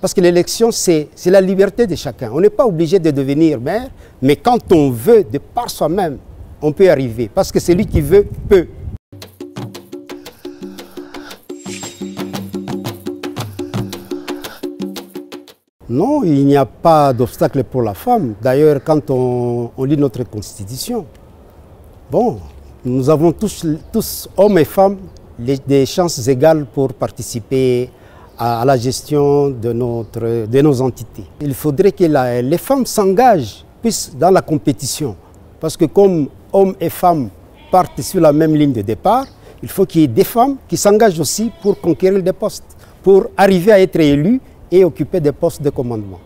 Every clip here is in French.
Parce que l'élection, c'est la liberté de chacun. On n'est pas obligé de devenir maire, mais quand on veut, de par soi-même, on peut y arriver. Parce que celui qui veut, peut. Non, il n'y a pas d'obstacle pour la femme. D'ailleurs, quand on lit notre Constitution, bon, nous avons tous hommes et femmes, des chances égales pour participer à la gestion de nos entités. Il faudrait que les femmes s'engagent plus dans la compétition. Parce que comme hommes et femmes partent sur la même ligne de départ, il faut qu'il y ait des femmes qui s'engagent aussi pour conquérir des postes, pour arriver à être élues et occuper des postes de commandement.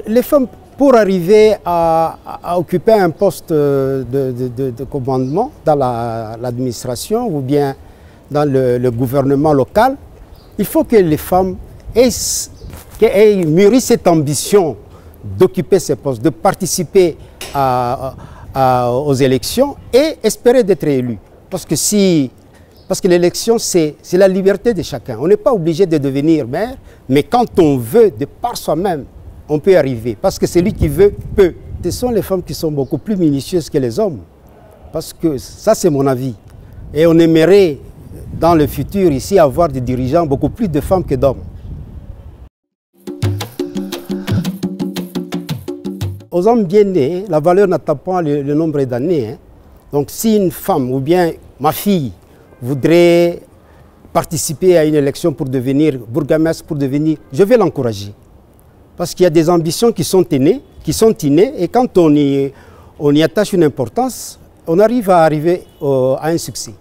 Les femmes, pour arriver à occuper un poste de commandement dans l'administration ou bien dans le gouvernement local, il faut que les femmes aient mûri cette ambition d'occuper ces postes, de participer aux élections et espérer d'être élues. Parce que l'élection, c'est la liberté de chacun. On n'est pas obligé de devenir maire, mais quand on veut, de par soi-même, on peut y arriver. Parce que celui qui veut, peut. Ce sont les femmes qui sont beaucoup plus minutieuses que les hommes. Parce que ça, c'est mon avis. Et on aimerait, dans le futur, ici, avoir des dirigeants beaucoup plus de femmes que d'hommes. Aux hommes bien nés, la valeur n'attend pas le nombre d'années. Donc si une femme ou bien ma fille voudrait participer à une élection pour devenir bourgmestre, je vais l'encourager. Parce qu'il y a des ambitions qui sont innées, et quand on y attache une importance, on arrive à un succès.